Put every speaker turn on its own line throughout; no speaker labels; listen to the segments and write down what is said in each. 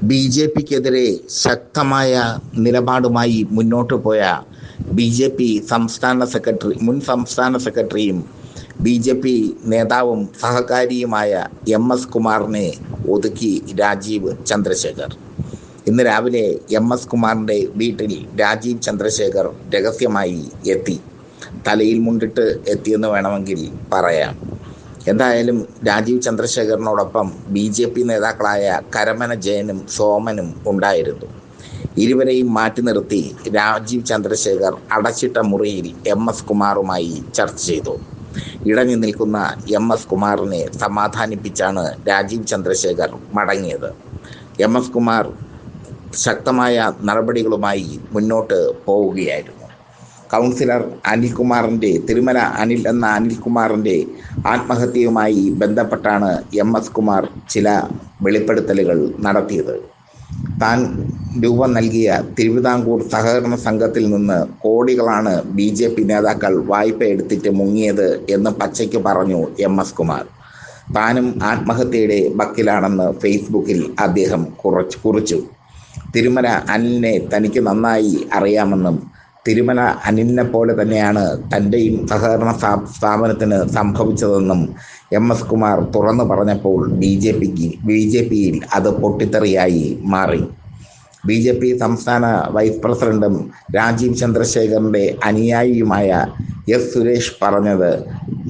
B J പിക്കെതിരെ ശക്തമായ നിലപാടുമായി മുന്നോട്ട് പോയ ബി ജെ പി മുൻ സംസ്ഥാന സെക്രട്ടറിയും ബി ജെ പി നേതാവും സഹകാരിയുമായ എം എസ് കുമാറിനെ ഒതുക്കി രാജീവ് ചന്ദ്രശേഖർ. ഇന്ന് രാവിലെ എം എസ് കുമാറിൻ്റെ വീട്ടിൽ രാജീവ് ചന്ദ്രശേഖർ രഹസ്യമായി എത്തി. തലയിൽ മുണ്ടിട്ട് എത്തിയെന്ന് വേണമെങ്കിൽ പറയാം. എന്തായാലും രാജീവ് ചന്ദ്രശേഖറിനോടൊപ്പം ബി ജെ പി നേതാക്കളായ കരമന ജയനും സോമനും ഉണ്ടായിരുന്നു. ഇരുവരെയും മാറ്റി നിർത്തി രാജീവ് ചന്ദ്രശേഖർ അടച്ചിട്ട മുറിയിൽ എം എസ് കുമാറുമായി ചർച്ച ചെയ്തു. ഇടഞ്ഞു നിൽക്കുന്ന എം എസ് കുമാറിനെ സമാധാനിപ്പിച്ചാണ് രാജീവ് ചന്ദ്രശേഖർ മടങ്ങിയത്. എം എസ് കുമാർ ശക്തമായ നടപടികളുമായി മുന്നോട്ട് പോവുകയായിരുന്നു. കൗൺസിലർ തിരുമല അനിൽ എന്ന അനിൽകുമാറിൻ്റെ ആത്മഹത്യയുമായി ബന്ധപ്പെട്ടാണ് എം എസ് കുമാർ ചില വെളിപ്പെടുത്തലുകൾ നടത്തിയത്. താൻ രൂപം നൽകിയ തിരുവിതാംകൂർ സഹകരണ സംഘത്തിൽ നിന്ന് കോടികളാണ് ബി ജെ പി നേതാക്കൾ വായ്പ എടുത്തിട്ട് മുങ്ങിയത് എന്ന് പച്ചയ്ക്ക് പറഞ്ഞു എം എസ് കുമാർ. താനും ആത്മഹത്യയുടെ വക്കിലാണെന്ന് ഫേസ്ബുക്കിൽ അദ്ദേഹം കുറിച്ചു. തിരുമല അനിലിനെ തനിക്ക് നന്നായി അറിയാമെന്നും തിരുമല അനിലിനെ പോലെ തന്നെയാണ് തൻ്റെയും സഹകരണ സ്ഥാപനത്തിന് സംഭവിച്ചതെന്നും എം എസ് കുമാർ തുറന്നു പറഞ്ഞപ്പോൾ ബി ജെ പിയിൽ അത് പൊട്ടിത്തെറിയായി മാറി. ബി ജെ പി സംസ്ഥാന വൈസ് പ്രസിഡന്റും രാജീവ് ചന്ദ്രശേഖറിൻ്റെ അനുയായിയുമായ എസ് സുരേഷ് പറഞ്ഞത്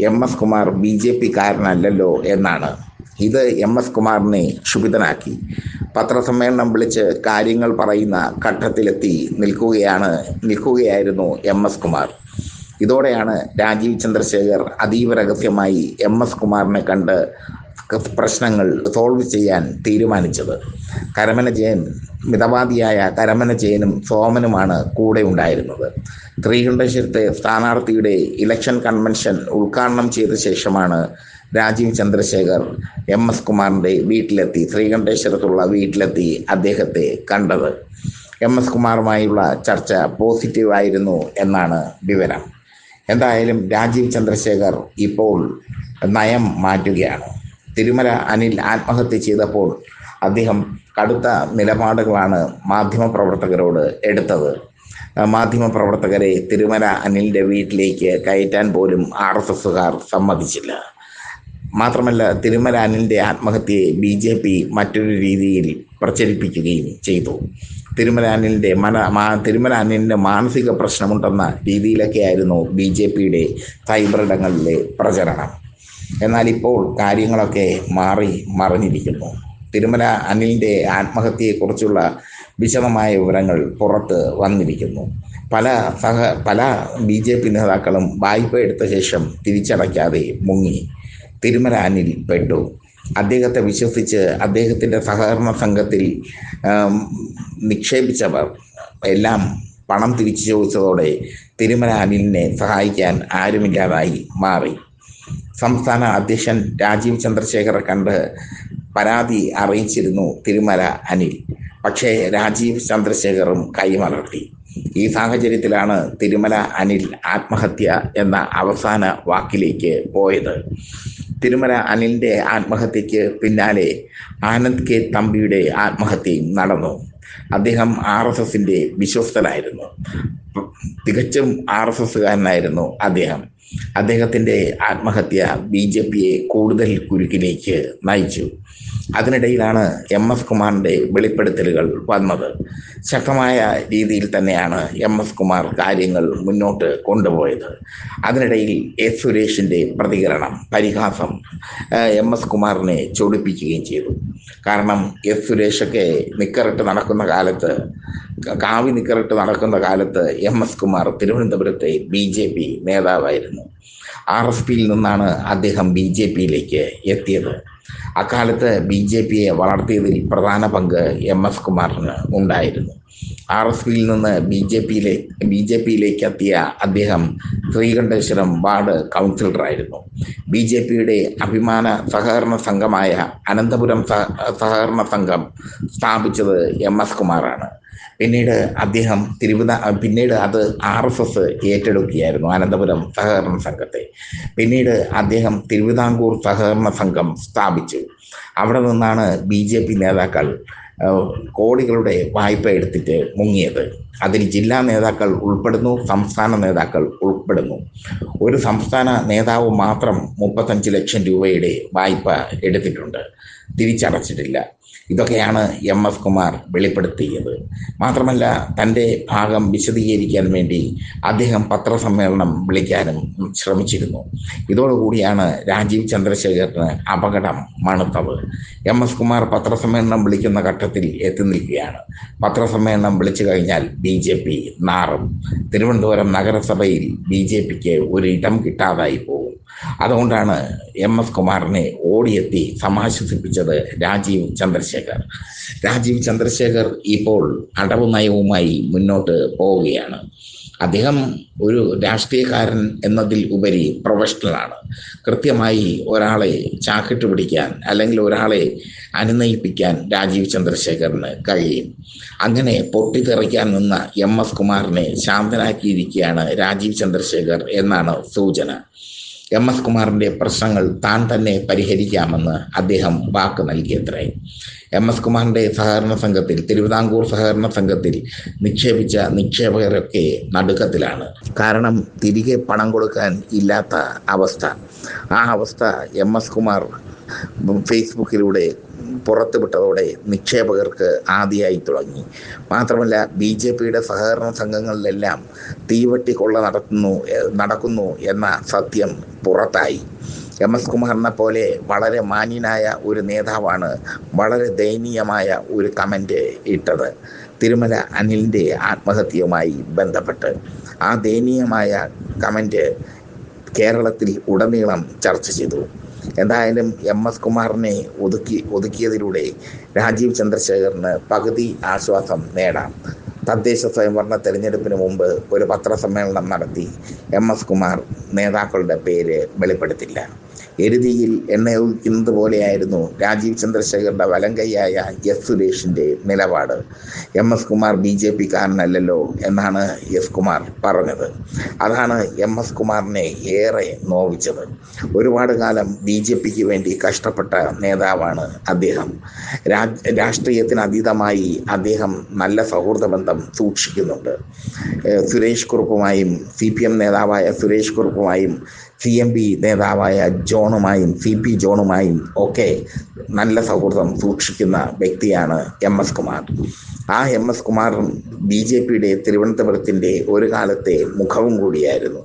M S Kumar B J പിക്കാരനല്ലല്ലോ എന്നാണ്. ഇത് എം എസ് കുമാറിനെ ക്ഷുഭിതനാക്കി. പത്രസമ്മേളനം വിളിച്ച് കാര്യങ്ങൾ പറയുന്ന ഘട്ടത്തിലെത്തി നിൽക്കുകയായിരുന്നു എം എസ് കുമാർ. ഇതോടെയാണ് രാജീവ് ചന്ദ്രശേഖർ അതീവ രഹസ്യമായി എം എസ് കുമാറിനെ കണ്ട് പ്രശ്നങ്ങൾ സോൾവ് ചെയ്യാൻ തീരുമാനിച്ചത്. മിതവാദിയായ കരമന ജയനും സോമനുമാണ് കൂടെ ഉണ്ടായിരുന്നത്. ശ്രീകണ്ഠേശ്വരത്തെ സ്ഥാനാർത്ഥിയുടെ ഇലക്ഷൻ കൺവെൻഷൻ ഉദ്ഘാടനം ചെയ്ത ശേഷമാണ് രാജീവ് ചന്ദ്രശേഖർ എം എസ് കുമാറിൻ്റെ ശ്രീകണ്ഠേശ്വരത്തുള്ള വീട്ടിലെത്തി അദ്ദേഹത്തെ കണ്ടത്. എം എസ് കുമാറുമായുള്ള ചർച്ച പോസിറ്റീവായിരുന്നു എന്നാണ് വിവരം. എന്തായാലും രാജീവ് ചന്ദ്രശേഖർ ഇപ്പോൾ നയം മാറ്റുകയാണ്. തിരുമല അനിൽ ആത്മഹത്യ ചെയ്തപ്പോൾ അദ്ദേഹം കടുത്ത നിലപാടുകളാണ് മാധ്യമപ്രവർത്തകരോട് എടുത്തത്. മാധ്യമപ്രവർത്തകരെ തിരുമല അനിലിൻ്റെ വീട്ടിലേക്ക് കയറ്റാൻ പോലും RSSകാർ സമ്മതിച്ചില്ല. മാത്രമല്ല, തിരുമല അനിലിൻ്റെ ആത്മഹത്യയെ ബി ജെ പി മറ്റൊരു രീതിയിൽ പ്രചരിപ്പിക്കുകയും ചെയ്തു. തിരുമല അനിലിന് മാനസിക പ്രശ്നമുണ്ടെന്ന രീതിയിലൊക്കെയായിരുന്നു ബി ജെ പിയുടെ സൈബറിടങ്ങളിലെ പ്രചരണം. എന്നാൽ ഇപ്പോൾ കാര്യങ്ങളൊക്കെ മറിഞ്ഞിരിക്കുന്നു. തിരുമല അനിലിൻ്റെ ആത്മഹത്യയെക്കുറിച്ചുള്ള വിശദമായ വിവരങ്ങൾ പുറത്ത് വന്നിരിക്കുന്നു. പല ബി ജെ പി നേതാക്കളും വായ്പ എടുത്ത ശേഷം തിരിച്ചടയ്ക്കാതെ മുങ്ങി. തിരുമല അനിൽ പെട്ടു. അദ്ദേഹത്തെ വിശ്വസിച്ച് അദ്ദേഹത്തിൻ്റെ സഹകരണ സംഘത്തിൽ നിക്ഷേപിച്ചവർ എല്ലാം പണം തിരിച്ചു ചോദിച്ചതോടെ തിരുമല അനിലിനെ സഹായിക്കാൻ ആരുമില്ലാതായി മാറി. സംസ്ഥാന അധ്യക്ഷൻ രാജീവ് ചന്ദ്രശേഖറെ കണ്ട് പരാതി അറിയിച്ചിരുന്നു തിരുമല അനിൽ. പക്ഷേ രാജീവ് ചന്ദ്രശേഖറും കൈമലർത്തി. ഈ സാഹചര്യത്തിലാണ് തിരുമല അനിൽ ആത്മഹത്യ എന്ന അവസാന വാക്കിലേക്ക് പോയത്. തിരുമല അനിലിൻ്റെ ആത്മഹത്യയ്ക്ക് പിന്നാലെ ആനന്ദ് കെ തമ്പിയുടെ ആത്മഹത്യയും നടന്നു. അദ്ദേഹം RSSൻ്റെ വിശ്വസ്തനായിരുന്നു. തികച്ചും RSSകാരനായിരുന്നു അദ്ദേഹം. അദ്ദേഹത്തിൻ്റെ ആത്മഹത്യ ബി ജെ പിയെ കൂടുതൽ കുരുക്കിലേക്ക് നയിച്ചു. അതിനിടയിലാണ് എം എസ് കുമാറിൻ്റെ വെളിപ്പെടുത്തലുകൾ വന്നത്. ശക്തമായ രീതിയിൽ തന്നെയാണ് എം എസ് കുമാർ കാര്യങ്ങൾ മുന്നോട്ട് കൊണ്ടുപോയത്. അതിനിടയിൽ എസ് സുരേഷിൻ്റെ പരിഹാസം എം എസ് കുമാറിനെ ചൊടിപ്പിക്കുകയും ചെയ്തു. കാരണം എസ് സുരേഷൊക്കെ കാവി നിക്കറിട്ട് നടക്കുന്ന കാലത്ത് എം എസ് കുമാർ തിരുവനന്തപുരത്തെ ബി ജെ പി നേതാവായിരുന്നു. RSPയിൽ നിന്നാണ് അദ്ദേഹം ബി ജെ പിയിലേക്ക് എത്തിയത്. അക്കാലത്ത് ബി ജെ പിയെ വളർത്തിയതിൽ പ്രധാന പങ്ക് എം എസ് കുമാറിന് ഉണ്ടായിരുന്നു. RSPയിൽ നിന്ന് ബി ജെ പിയിലേക്ക് എത്തിയ അദ്ദേഹം ശ്രീകണ്ഠേശ്വരം വാർഡ് കൗൺസിലറായിരുന്നു. ബി ജെ പിയുടെ അഭിമാന സഹകരണ സംഘമായ അനന്തപുരം സഹകരണ സംഘം സ്ഥാപിച്ചത് എം എസ് കുമാറാണ്. പിന്നീട് അത് RSS ഏറ്റെടുക്കുകയായിരുന്നു അനന്തപുരം സഹകരണ സംഘത്തെ. പിന്നീട് അദ്ദേഹം തിരുവിതാംകൂർ സഹകരണ സംഘം സ്ഥാപിച്ചു. അവിടെ നിന്നാണ് ബി ജെ പി നേതാക്കൾ കോടികളുടെ വായ്പ എടുത്തിട്ട് മുങ്ങിയത്. അതിൽ ജില്ലാ നേതാക്കൾ ഉൾപ്പെടുന്നു, സംസ്ഥാന നേതാക്കൾ ഉൾപ്പെടുന്നു. ഒരു സംസ്ഥാന നേതാവ് മാത്രം 35 ലക്ഷം രൂപയുടെ വായ്പ എടുത്തിട്ടുണ്ട്, തിരിച്ചടച്ചിട്ടില്ല. ഇതൊക്കെയാണ് MS കുമാർ വെളിപ്പെടുത്തിയത്. മാത്രമല്ല, തൻ്റെ ഭാഗം വിശദീകരിക്കാൻ വേണ്ടി അദ്ദേഹം പത്രസമ്മേളനം വിളിക്കാനും ശ്രമിച്ചിരുന്നു. ഇതോടുകൂടിയാണ് രാജീവ് ചന്ദ്രശേഖറിന് അപകടം മണത്തത്. MS കുമാർ പത്രസമ്മേളനം വിളിക്കുന്ന ഘട്ടത്തിൽ എത്തി നിൽക്കുകയാണ്. പത്രസമ്മേളനം വിളിച്ചു കഴിഞ്ഞാൽ BJP നാറും. തിരുവനന്തപുരം നഗരസഭയിൽ BJPക്ക് ഒരിടം കിട്ടാതായി പോകും. അതുകൊണ്ടാണ് MS കുമാറിനെ ഓടിയെത്തി സമാശ്വസിപ്പിച്ചത് രാജീവ് ചന്ദ്രശേഖർ. രാജീവ് ചന്ദ്രശേഖർ ഇപ്പോൾ അടവ് നയവുമായി മുന്നോട്ട് പോവുകയാണ്. അദ്ദേഹം ഒരു രാഷ്ട്രീയക്കാരൻ എന്നതിൽ ഉപരി പ്രൊഫഷണലാണ്. കൃത്യമായി ഒരാളെ ചാക്കിട്ട് പിടിക്കാൻ അല്ലെങ്കിൽ ഒരാളെ അനുനയിപ്പിക്കാൻ രാജീവ് ചന്ദ്രശേഖറിന് കഴിയും. അങ്ങനെ പൊട്ടിത്തെറിക്കാൻ നിന്ന MS കുമാറിനെ ശാന്തനാക്കിയിരിക്കുകയാണ് രാജീവ് ചന്ദ്രശേഖർ എന്നാണ് സൂചന. MS കുമാറിൻ്റെ പ്രശ്നങ്ങൾ താൻ തന്നെ പരിഹരിക്കാമെന്ന് അദ്ദേഹം വാക്ക് നൽകിയത്രേ. MS കുമാറിൻ്റെ സഹകരണ സംഘത്തിൽ, തിരുവിതാംകൂർ സഹകരണ സംഘത്തിൽ നിക്ഷേപിച്ച നിക്ഷേപകരൊക്കെ നടുക്കത്തിലാണ്. കാരണം തിരികെ പണം കൊടുക്കാൻ ഇല്ലാത്ത അവസ്ഥ. ആ അവസ്ഥ MS കുമാർ ഫേസ്ബുക്കിലൂടെ പുറത്തുവിട്ടതോടെ നിക്ഷേപകർക്ക് ആദിയായി തുടങ്ങി. മാത്രമല്ല, BJPയുടെ സഹകരണ സംഘങ്ങളിലെല്ലാം തീവട്ടി കൊള്ള നടക്കുന്നു എന്ന സത്യം പുറത്തായി. MS കുമാറിനെ പോലെ വളരെ മാന്യനായ ഒരു നേതാവാണ് വളരെ ദയനീയമായ ഒരു കമൻ്റ് ഇട്ടത് തിരുമല അനിലിൻ്റെ ആത്മഹത്യയുമായി ബന്ധപ്പെട്ട്. ആ ദയനീയമായ കമൻ്റ് കേരളത്തിൽ ഉടനീളം ചർച്ച ചെയ്തു. എന്തായാലും MS കുമാറിനെ ഒതുക്കിയതിലൂടെ രാജീവ് ചന്ദ്രശേഖറിന് പകുതി ആശ്വാസം നേടാം. തദ്ദേശ സ്വയംഭരണ തെരഞ്ഞെടുപ്പിന് മുമ്പ് ഒരു പത്രസമ്മേളനം നടത്തി MS കുമാർ നേതാക്കളുടെ പേര് വെളിപ്പെടുത്തില്ല. എരുതിയിൽ എണ്ണയൊഴിക്കുന്നത് പോലെയായിരുന്നു രാജീവ് ചന്ദ്രശേഖറിൻ്റെ വലങ്കൈയായ S സുരേഷിൻ്റെ നിലപാട്. MS കുമാർ BJPക്കാരനല്ലല്ലോ എന്നാണ് S കുമാർ പറഞ്ഞത്. അതാണ് MS കുമാറിനെ ഏറെ നോവിച്ചത്. ഒരുപാട് കാലം BJPക്ക് വേണ്ടി കഷ്ടപ്പെട്ട നേതാവാണ് അദ്ദേഹം. രാഷ്ട്രീയത്തിന് അതീതമായി അദ്ദേഹം നല്ല സൗഹൃദ ബന്ധം സൂക്ഷിക്കുന്നുണ്ട്. സുരേഷ് കുറുപ്പുമായും, CPM നേതാവായ സുരേഷ് കുറുപ്പുമായും, CMP നേതാവായ ജോണുമായും, CP ജോണുമായും ഒക്കെ നല്ല സൗഹൃദം സൂക്ഷിക്കുന്ന വ്യക്തിയാണ് MS കുമാർ. ആ MS കുമാർ BJPയുടെ തിരുവനന്തപുരത്തിൻ്റെ ഒരു കാലത്തെ മുഖവും കൂടിയായിരുന്നു.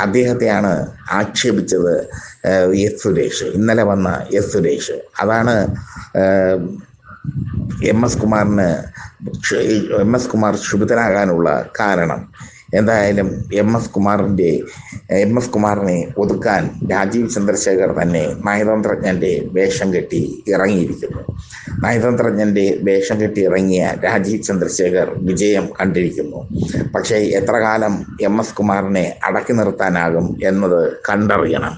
അദ്ദേഹത്തെയാണ് ആക്ഷേപിച്ചത് S സുരേഷ്, ഇന്നലെ വന്ന S സുരേഷ്. അതാണ് MS കുമാർ ക്ഷുഭിതനാകാനുള്ള കാരണം. എന്തായാലും MS കുമാറിനെ ഒതുക്കാൻ രാജീവ് ചന്ദ്രശേഖർ തന്നെ നയതന്ത്രജ്ഞൻ്റെ വേഷം കെട്ടി ഇറങ്ങിയിരിക്കുന്നു. നയതന്ത്രജ്ഞൻ്റെ വേഷം കെട്ടി ഇറങ്ങിയ രാജീവ് ചന്ദ്രശേഖർ വിജയം കണ്ടിരിക്കുന്നു. പക്ഷേ എത്ര കാലം MS കുമാറിനെ അടക്കി നിർത്താനാകും എന്നത് കണ്ടറിയണം.